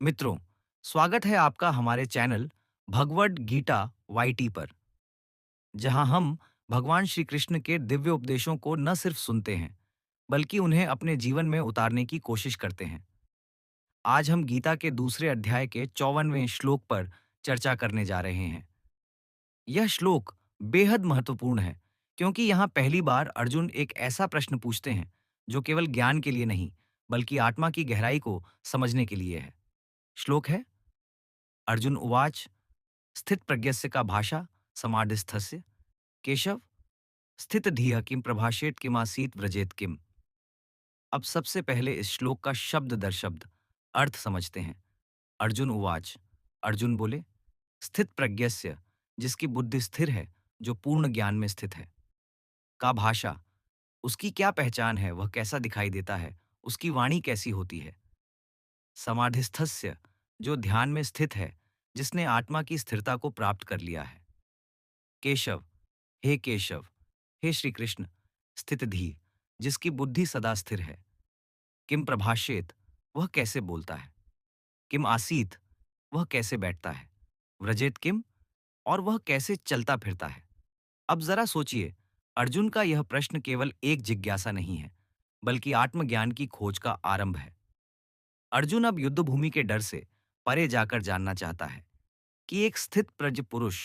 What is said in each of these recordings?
मित्रों, स्वागत है आपका हमारे चैनल भगवड गीता वाईटी पर, जहां हम भगवान श्री कृष्ण के दिव्य उपदेशों को न सिर्फ सुनते हैं, बल्कि उन्हें अपने जीवन में उतारने की कोशिश करते हैं। आज हम गीता के दूसरे अध्याय के 54वें श्लोक पर चर्चा करने जा रहे हैं। यह श्लोक बेहद महत्वपूर्ण है, क्योंकि यहाँ पहली बार अर्जुन एक ऐसा प्रश्न पूछते हैं जो केवल ज्ञान के लिए नहीं, बल्कि आत्मा की गहराई को समझने के लिए है। श्लोक है: अर्जुन उवाच स्थित प्रज्ञस्य का भाषा समाधिस्थस्य केशव स्थित धीह किम प्रभाषेत किमासीत व्रजेत किम। अब सबसे पहले इस श्लोक का शब्द दर शब्द अर्थ समझते हैं। अर्जुन उवाच, अर्जुन बोले, स्थित प्रज्ञस्य, जिसकी बुद्धि स्थिर है, जो पूर्ण ज्ञान में स्थित है। का भाषा, उसकी क्या पहचान है, वह कैसा दिखाई देता है, उसकी वाणी कैसी होती है। समाधिस्थस्य, जो ध्यान में स्थित है, जिसने आत्मा की स्थिरता को प्राप्त कर लिया है। केशव, हे केशव, हे श्री कृष्ण, स्थित धी, जिसकी बुद्धि सदा स्थिर है। किम प्रभाषेत, वह कैसे बोलता है। किम आसीत, वह कैसे बैठता है। व्रजेत किम, और वह कैसे चलता फिरता है। अब जरा सोचिए, अर्जुन का यह प्रश्न केवल एक जिज्ञासा नहीं है, बल्कि आत्मज्ञान की खोज का आरंभ है। अर्जुन अब युद्ध भूमि के डर से परे जाकर जानना चाहता है कि एक स्थित प्रज्ञ पुरुष,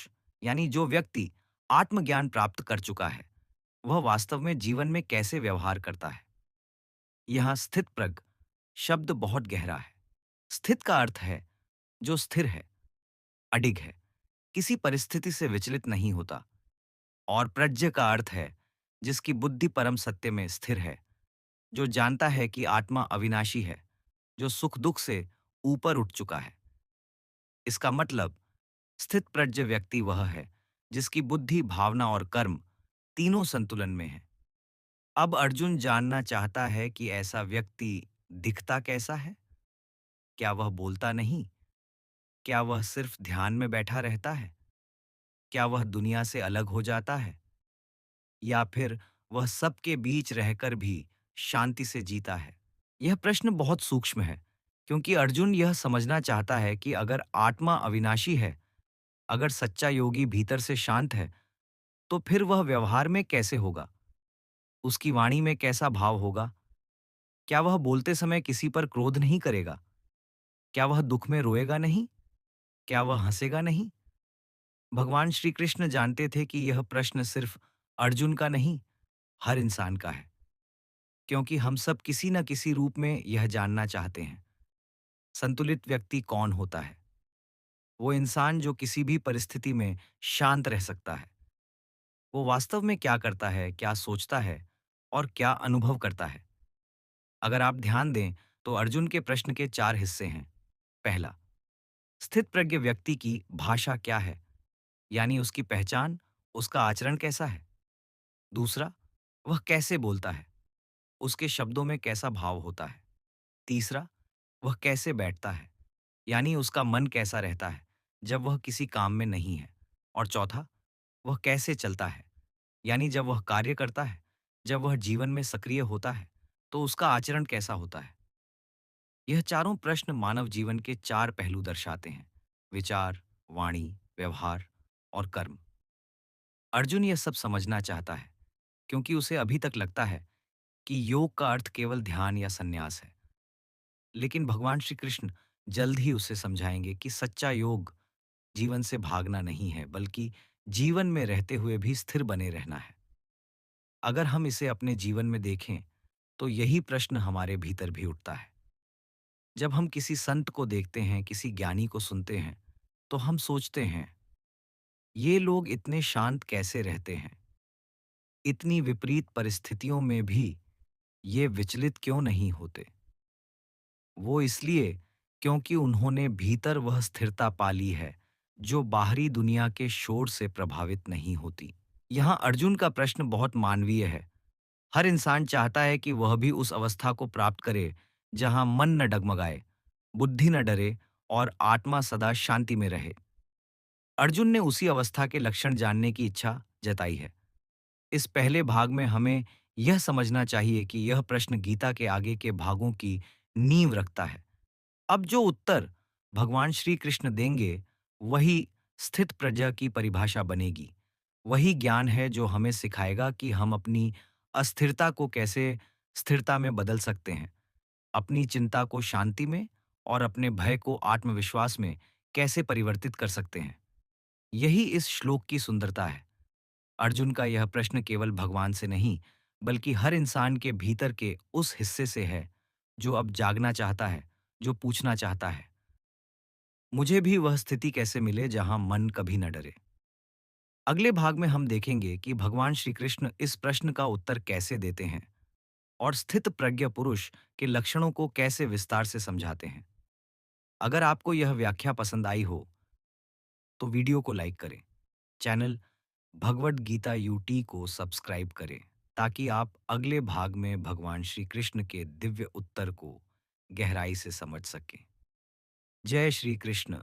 यानी जो व्यक्ति आत्मज्ञान प्राप्त कर चुका है, वह वास्तव में जीवन में कैसे व्यवहार करता है। यहाँ स्थित प्रज्ञ शब्द बहुत गहरा है। स्थित का अर्थ है जो स्थिर है, अडिग है, किसी परिस्थिति से विचलित नहीं होता। और प्रज्ञ का अर्थ है जिसकी बुद्धि परम सत्य में स्थिर है, जो जानता है कि आत्मा अविनाशी है, जो सुख दुख से ऊपर उठ चुका है। इसका मतलब, स्थित प्रज्ञ व्यक्ति वह है जिसकी बुद्धि, भावना और कर्म तीनों संतुलन में है। अब अर्जुन जानना चाहता है कि ऐसा व्यक्ति दिखता कैसा है। क्या वह बोलता नहीं? क्या वह सिर्फ ध्यान में बैठा रहता है? क्या वह दुनिया से अलग हो जाता है? या फिर वह सबके बीच रहकर भी शांति से जीता है? यह प्रश्न बहुत सूक्ष्म है, क्योंकि अर्जुन यह समझना चाहता है कि अगर आत्मा अविनाशी है, अगर सच्चा योगी भीतर से शांत है, तो फिर वह व्यवहार में कैसे होगा? उसकी वाणी में कैसा भाव होगा? क्या वह बोलते समय किसी पर क्रोध नहीं करेगा? क्या वह दुख में रोएगा नहीं? क्या वह हंसेगा नहीं? भगवान श्री कृष्ण जानते थे कि यह प्रश्न सिर्फ अर्जुन का नहीं, हर इंसान का है, क्योंकि हम सब किसी न किसी रूप में यह जानना चाहते हैं। संतुलित व्यक्ति कौन होता है? वो इंसान जो किसी भी परिस्थिति में शांत रह सकता है। वो वास्तव में क्या करता है, क्या सोचता है और क्या अनुभव करता है? अगर आप ध्यान दें, तो अर्जुन के प्रश्न के 4 हिस्से हैं। पहला, स्थित प्रज्ञ व्यक्ति की भाषा क्या है, यानी उसकी पहचान, उसका आचरण कैसा है। दूसरा, वह कैसे बोलता है, उसके शब्दों में कैसा भाव होता है। तीसरा, वह कैसे बैठता है, यानी उसका मन कैसा रहता है जब वह किसी काम में नहीं है। और चौथा, वह कैसे चलता है, यानी जब वह कार्य करता है, जब वह जीवन में सक्रिय होता है, तो उसका आचरण कैसा होता है। यह चारों प्रश्न मानव जीवन के 4 पहलू दर्शाते हैं: विचार, वाणी, व्यवहार और कर्म। अर्जुन यह सब समझना चाहता है, क्योंकि उसे अभी तक लगता है कि योग का अर्थ केवल ध्यान या संन्यास है। लेकिन भगवान श्री कृष्ण जल्द ही उसे समझाएंगे कि सच्चा योग जीवन से भागना नहीं है, बल्कि जीवन में रहते हुए भी स्थिर बने रहना है। अगर हम इसे अपने जीवन में देखें, तो यही प्रश्न हमारे भीतर भी उठता है। जब हम किसी संत को देखते हैं, किसी ज्ञानी को सुनते हैं, तो हम सोचते हैं, ये लोग इतने शांत कैसे रहते हैं? इतनी विपरीत परिस्थितियों में भी ये विचलित क्यों नहीं होते? वो इसलिए, क्योंकि उन्होंने भीतर वह स्थिरता पाली है, जो बाहरी दुनिया के शोर से प्रभावित नहीं होती। यहाँ अर्जुन का प्रश्न बहुत मानवीय है। हर इंसान चाहता है कि वह भी उस अवस्था को प्राप्त करे जहाँ मन न डगमगाए, बुद्धि न डरे और आत्मा सदा शांति में रहे। अर्जुन ने उसी अवस्था के लक्षण जानने की इच्छा जताई है। इस पहले भाग में हमें यह समझना चाहिए कि यह प्रश्न गीता के आगे के भागों की नींव रखता है। अब जो उत्तर भगवान श्री कृष्ण देंगे, वही स्थित प्रज्ञा की परिभाषा बनेगी। वही ज्ञान है जो हमें सिखाएगा कि हम अपनी अस्थिरता को कैसे स्थिरता में बदल सकते हैं, अपनी चिंता को शांति में और अपने भय को आत्मविश्वास में कैसे परिवर्तित कर सकते हैं। यही इस श्लोक की सुंदरता है। अर्जुन का यह प्रश्न केवल भगवान से नहीं, बल्कि हर इंसान के भीतर के उस हिस्से से है, जो अब जागना चाहता है, जो पूछना चाहता है, मुझे भी वह स्थिति कैसे मिले जहां मन कभी न डरे। अगले भाग में हम देखेंगे कि भगवान श्री कृष्ण इस प्रश्न का उत्तर कैसे देते हैं और स्थित प्रज्ञ पुरुष के लक्षणों को कैसे विस्तार से समझाते हैं। अगर आपको यह व्याख्या पसंद आई हो, तो वीडियो को लाइक करें, चैनल भगवद गीता यूटी को सब्सक्राइब करें, ताकि आप अगले भाग में भगवान श्री कृष्ण के दिव्य उत्तर को गहराई से समझ सकें। जय श्री कृष्ण।